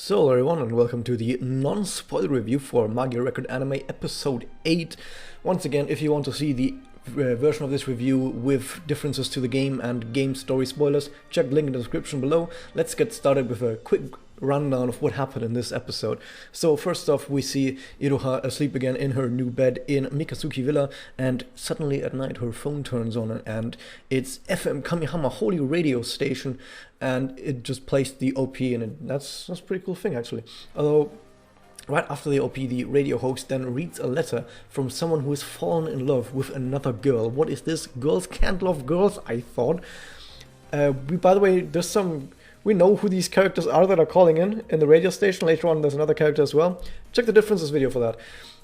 So hello everyone and welcome to the non-spoiler review for Magia Record Anime Episode 8. Once again, if you want to see the version of this review with differences to the game and game story spoilers, check the link in the description below. Let's get started with a quick rundown of what happened in this episode. So first off, we see Iroha asleep again in her new bed in Mikasuki Villa, and suddenly at night her phone turns on and it's FM Kamihama Holy Radio Station, and it just plays the OP, and that's a pretty cool thing actually. Although right after the OP, the radio host then reads a letter from someone who has fallen in love with another girl. What is this? Girls can't love girls, I thought. By the way, we know who these characters are that are calling in the radio station. Later on, there's another character as well. Check the differences video for that.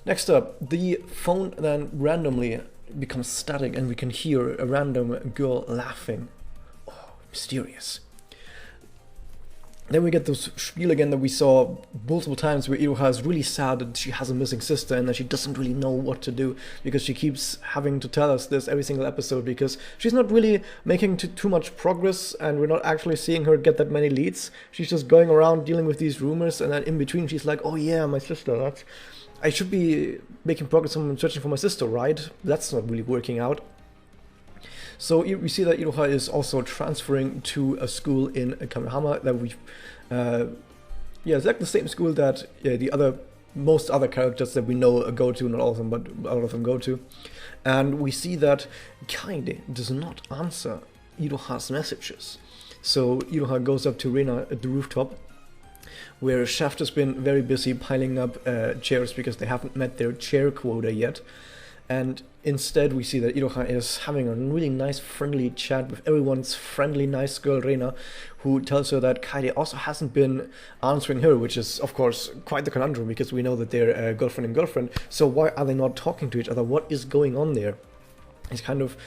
Next up, the phone then randomly becomes static and we can hear a random girl laughing. Oh, mysterious. Then we get this spiel again that we saw multiple times where Iroha is really sad that she has a missing sister and that she doesn't really know what to do because she keeps having to tell us this every single episode because she's not really making too much progress and we're not actually seeing her get that many leads. She's just going around dealing with these rumors, and then in between she's like, oh yeah, my sister, I should be making progress on searching for my sister, right? That's not really working out. So we see that Iroha is also transferring to a school in Kamihama that it's like the same school that most other characters that we know go to, not all of them, but a lot of them go to. And we see that Kaede does not answer Iroha's messages. So Iroha goes up to Rena at the rooftop, where Shaft has been very busy piling up chairs because they haven't met their chair quota yet. And instead we see that Iroha is having a really nice friendly chat with everyone's friendly nice girl Rena, who tells her that Kaede also hasn't been answering her, which is of course quite the conundrum because we know that they're girlfriend and girlfriend, so why are they not talking to each other? What is going on there? He's kind of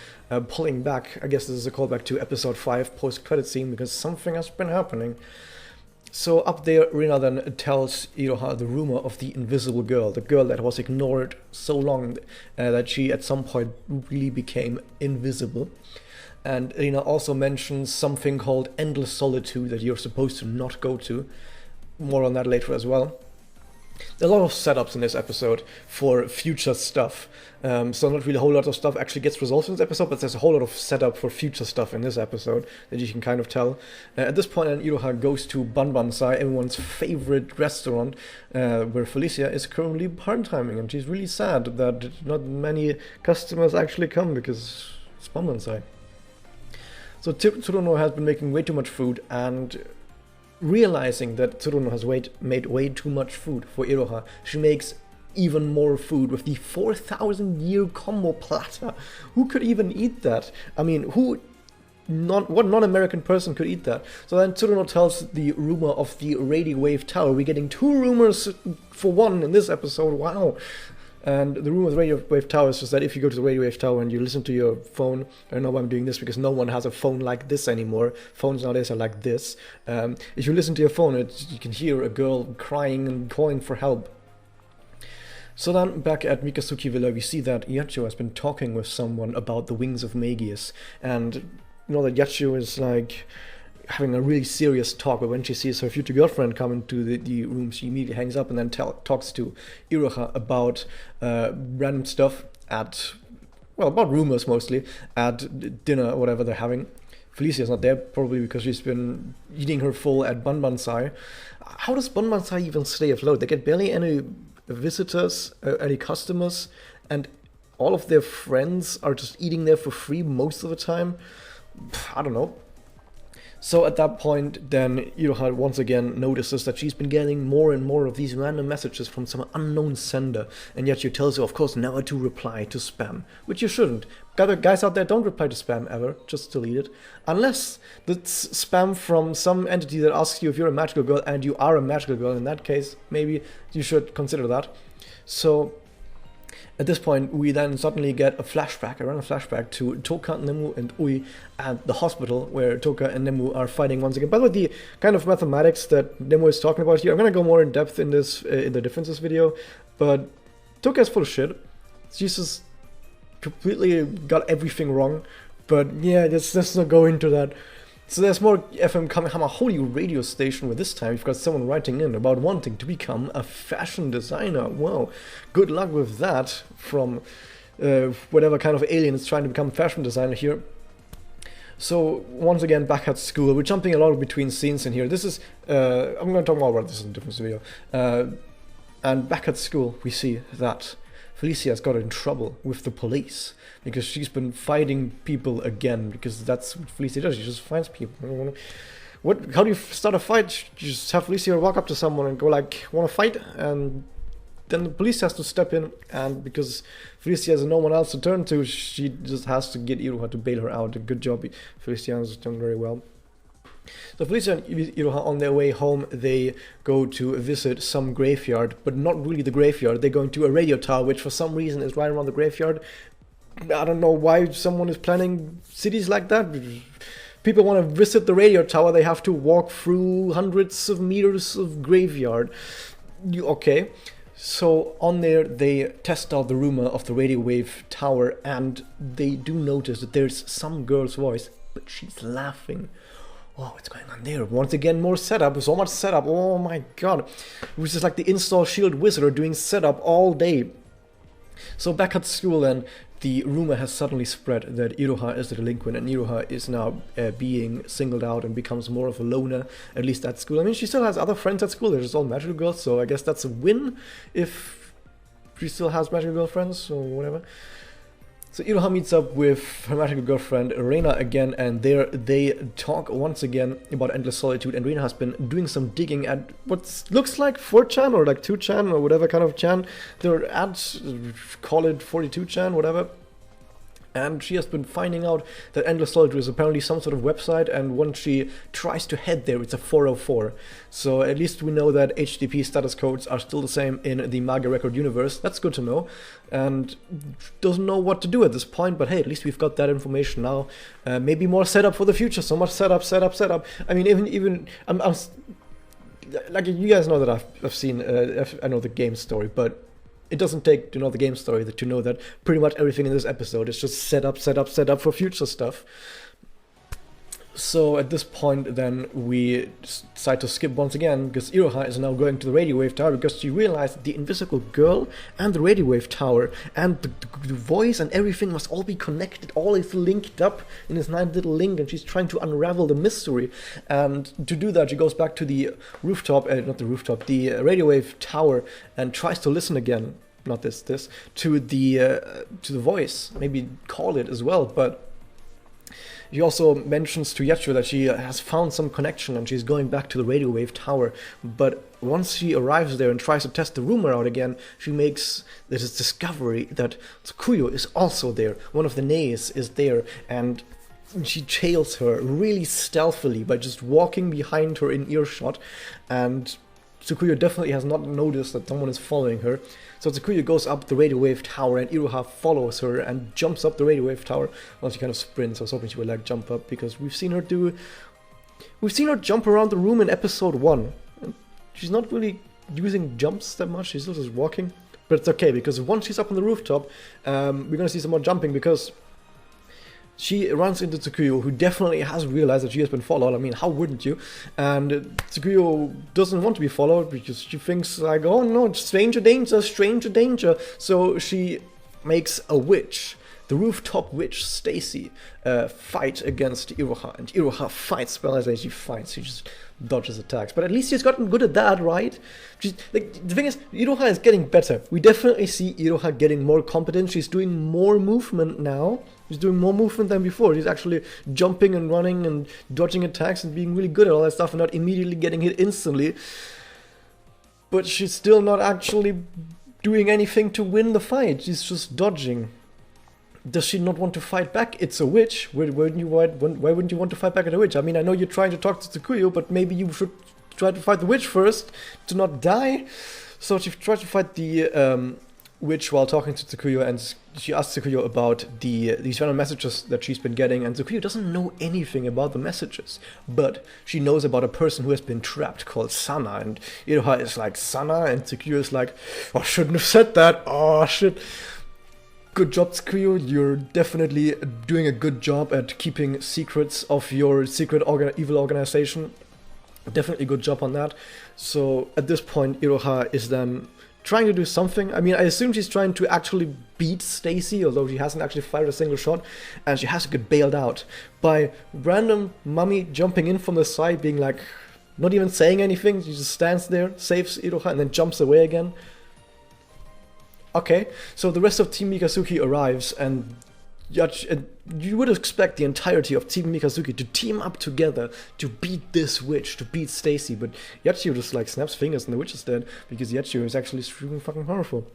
pulling back. I guess this is a callback to episode 5 post-credit scene because something has been happening. So up there, Rina then tells Iroha the rumor of the invisible girl, the girl that was ignored so long that she at some point really became invisible. And Rina also mentions something called endless solitude that you're supposed to not go to. More on that later as well. There's a lot of setups in this episode for future stuff. So not really a whole lot of stuff actually gets resolved in this episode, but there's a whole lot of setup for future stuff in this episode that you can kind of tell. At this point, Iroha goes to Banbansai, everyone's favorite restaurant, where Felicia is currently part-timing, and she's really sad that not many customers actually come because it's Banbansai. So Tsuruno has been making way too much food, and realizing that Tsuruno has made way too much food for Iroha, she makes even more food with the 4,000-year combo platter. Who could even eat that? I mean, what non-American person could eat that? So then Tsuruno tells the rumor of the Radio Wave Tower. We're getting 2 rumors for one in this episode, wow! And the rumor of the Radio Wave Tower is just that if you go to the Radio Wave Tower and you listen to your phone, I don't know why I'm doing this because no one has a phone like this anymore. Phones nowadays are like this. If you listen to your phone, you can hear a girl crying and calling for help. So then, back at Mikasuki Villa, we see that Yacho has been talking with someone about the Wings of Magius. And you know that Yacho is like having a really serious talk, but when she sees her future girlfriend come into the room, she immediately hangs up and then talks to Iroha about random stuff about rumors mostly, at dinner or whatever they're having. Felicia's not there, probably because she's been eating her full at Banbansai. How does Banbansai even stay afloat? They get barely any visitors, any customers, and all of their friends are just eating there for free most of the time. I don't know. So at that point, then Iroha once again notices that she's been getting more and more of these random messages from some unknown sender, and yet she tells her, of course, never to reply to spam, which you shouldn't. Guys out there, don't reply to spam ever, just delete it. Unless it's spam from some entity that asks you if you're a magical girl, and you are a magical girl. In that case, maybe you should consider that. So at this point, we then suddenly get a random flashback to Toka, Nemu, and Ui at the hospital, where Toka and Nemu are fighting once again. By the way, the kind of mathematics that Nemu is talking about here, I'm gonna go more in depth in this in the differences video, but Toka is full of shit. She's just completely got everything wrong. But yeah, let's not go into that. So there's more FM Kamehama Holy radio station, where this time you've got someone writing in about wanting to become a fashion designer. Wow, good luck with that from whatever kind of alien is trying to become a fashion designer here. So once again, back at school, we're jumping a lot between scenes in here. This is, I'm going to talk more about this in a different video. And back at school, we see that Felicia's got in trouble with the police because she's been fighting people again, because that's what Felicia does. She just fights people. How do you start a fight? You just have Felicia walk up to someone and go like, want to fight? And then the police has to step in, and because Felicia has no one else to turn to, she just has to get Iroha to bail her out. Good job, Felicia has done very well. So Felicia and Iroha, on their way home, they go to visit some graveyard, but not really the graveyard. They're going to a radio tower, which for some reason is right around the graveyard. I don't know why someone is planning cities like that. People want to visit the radio tower, they have to walk through hundreds of meters of graveyard. Okay. So on there, they test out the rumor of the radio wave tower, and they do notice that there's some girl's voice, but she's laughing. Oh, what's going on there? Once again, more setup. So much setup. Oh my god. It was just like the install shield wizard doing setup all day. So back at school then, the rumor has suddenly spread that Iroha is the delinquent, and Iroha is now being singled out and becomes more of a loner, at least at school. I mean, she still has other friends at school. They're just all magical girls, so I guess that's a win if she still has magical girlfriends or whatever. So Iroha meets up with her magical girlfriend Reina again, and there they talk once again about Endless Solitude, and Reina has been doing some digging at what looks like 4chan or like 2chan or whatever kind of chan they're at, call it 42chan, whatever. And she has been finding out that Endless Solitude is apparently some sort of website, and once she tries to head there, it's a 404. So at least we know that HTTP status codes are still the same in the Magia Record universe. That's good to know. And doesn't know what to do at this point, but hey, at least we've got that information now. Maybe more setup for the future. So much setup. I mean, even I'm like, you guys know that I've seen, I know the game story, but it doesn't take to know the game story to know that pretty much everything in this episode is just set up for future stuff. So at this point then we decide to skip once again, because Iroha is now going to the radio wave tower because she realized that the invisible girl and the radio wave tower and the voice and everything must all be connected, all is linked up in this nice little link, and she's trying to unravel the mystery. And to do that, she goes back to the rooftop, the radio wave tower, and tries to listen again, not this to the voice, maybe call it as well, but she also mentions to Yacho that she has found some connection and she's going back to the radio wave tower. But once she arrives there and tries to test the rumor out again, she makes this discovery that Tsukuyo is also there. One of the Neis is there, and she trails her really stealthily by just walking behind her in earshot. And Tsukuyo definitely has not noticed that someone is following her. So Tsukuyo goes up the radio wave tower, and Iroha follows her and jumps up the radio wave tower. Well, she kind of sprints. I was hoping she would like jump up, because we've seen her jump around the room in episode 1. And she's not really using jumps that much. She's still just walking. But it's okay, because once she's up on the rooftop, we're gonna see some more jumping, because she runs into Tsukuyo, who definitely has realized that she has been followed. I mean, how wouldn't you? And Tsukuyo doesn't want to be followed because she thinks like, oh no, stranger danger. So she makes a witch, the rooftop witch Stacy, fight against Iroha. And Iroha fights. Well, I say she fights, she just dodges attacks. But at least she's gotten good at that, right? Like, the thing is, Iroha is getting better. We definitely see Iroha getting more competent. She's doing more movement now. She's doing more movement than before. She's actually jumping and running and dodging attacks and being really good at all that stuff and not immediately getting hit instantly. But she's still not actually doing anything to win the fight. She's just dodging. Does she not want to fight back? It's a witch. Why wouldn't you want to fight back at a witch? I mean, I know you're trying to talk to Tsukuyo, but maybe you should try to fight the witch first to not die. So she tries to fight the witch while talking to Tsukuyo, and she asks Tsukuyo about these random messages that she's been getting, and Tsukuyo doesn't know anything about the messages, but she knows about a person who has been trapped called Sana, and Iroha is like, Sana? And Tsukuyo is like, oh, I shouldn't have said that, oh shit. Good job, Tsukuyo. You're definitely doing a good job at keeping secrets of your secret evil organization. Definitely good job on that. So at this point, Iroha is then trying to do something. I mean, I assume she's trying to actually beat Stacy, although she hasn't actually fired a single shot, and she has to get bailed out by random mummy jumping in from the side, being like, not even saying anything. She just stands there, saves Iroha, and then jumps away again. Okay, so the rest of Team Mikazuki arrives, and you would expect the entirety of Team Mikazuki to team up together to beat this witch, to beat Stacy, but Yachio just like snaps fingers and the witch is dead, because Yachio is actually extremely fucking powerful.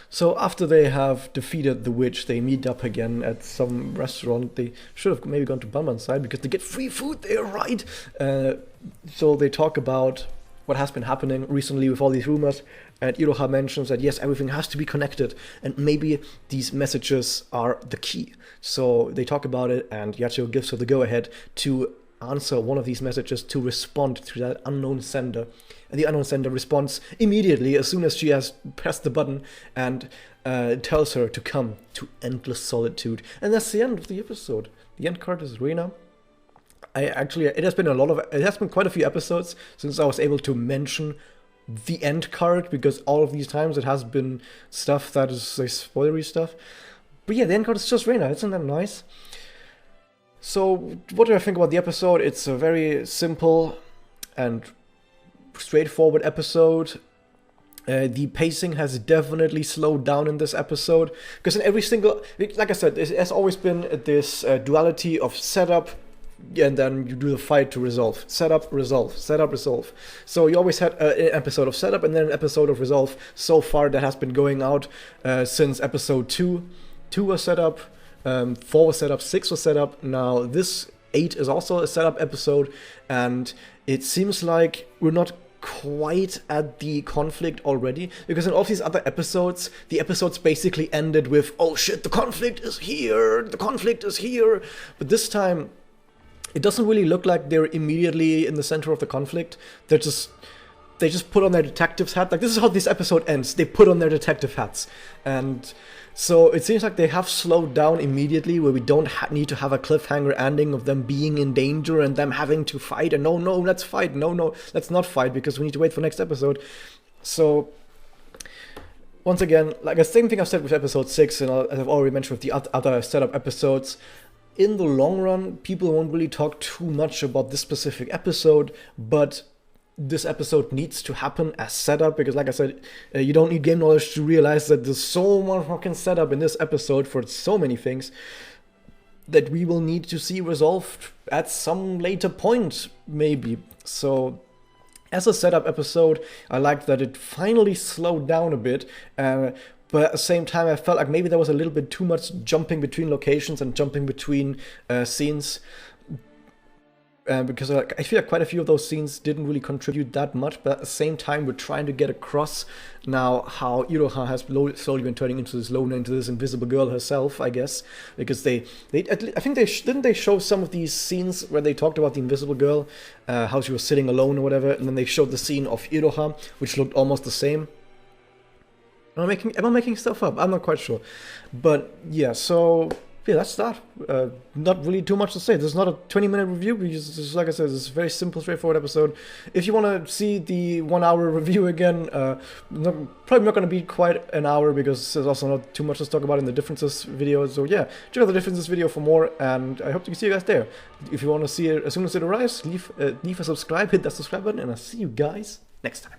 So after they have defeated the witch, they meet up again at some restaurant. They should have maybe gone to Banban's side, because they get free food there, right? So they talk about what has been happening recently with all these rumors, and Iroha mentions that yes, everything has to be connected, and maybe these messages are the key. So they talk about it, and Yachio gives her the go-ahead to answer one of these messages, to respond to that unknown sender. And the unknown sender responds immediately as soon as she has pressed the button, and tells her to come to endless solitude. And that's the end of the episode. The end card is Reina. It has been quite a few episodes since I was able to mention the end card, because all of these times it has been stuff that is like spoilery stuff. But yeah, the end card is just Reina. Isn't that nice? So what do I think about the episode? It's a very simple and straightforward episode. The pacing has definitely slowed down in this episode, because in every single, like I said, it has always been this duality of setup, and then you do the fight to resolve. Setup, resolve, setup, resolve. So you always had an episode of setup and then an episode of resolve. So far that has been going out since episode 2. 2 was setup, 4 was setup, 6 was setup. Now this 8 is also a setup episode, and it seems like we're not quite at the conflict already, because in all these other episodes, the episodes basically ended with, oh shit, the conflict is here, but this time it doesn't really look like they're immediately in the center of the conflict. They just put on their detective's hat. Like, this is how this episode ends. They put on their detective hats. And so it seems like they have slowed down immediately, where we don't need to have a cliffhanger ending of them being in danger and them having to fight. And no, let's fight. No, let's not fight, because we need to wait for next episode. So once again, like the same thing I've said with episode 6, and as I've already mentioned with the other setup episodes, in the long run, people won't really talk too much about this specific episode, but this episode needs to happen as setup, because like I said, you don't need game knowledge to realize that there's so much fucking setup in this episode for so many things that we will need to see resolved at some later point, maybe. So as a setup episode, I liked that it finally slowed down a bit, but at the same time, I felt like maybe there was a little bit too much jumping between locations and jumping between scenes. Because I feel like quite a few of those scenes didn't really contribute that much, but at the same time, we're trying to get across now how Iroha has slowly been turning into this loner, into this invisible girl herself, I guess. Because I think didn't they show some of these scenes where they talked about the invisible girl, how she was sitting alone or whatever, and then they showed the scene of Iroha, which looked almost the same. Am I making stuff up? I'm not quite sure. But yeah, so yeah, that's that. Not really too much to say. This is not a 20-minute review, because like I said, it's a very simple, straightforward episode. If you want to see the 1-hour review again, probably not going to be quite an hour, because there's also not too much to talk about in the differences video. So yeah, check out the differences video for more, and I hope to see you guys there. If you want to see it as soon as it arrives, leave a subscribe, hit that subscribe button, and I'll see you guys next time.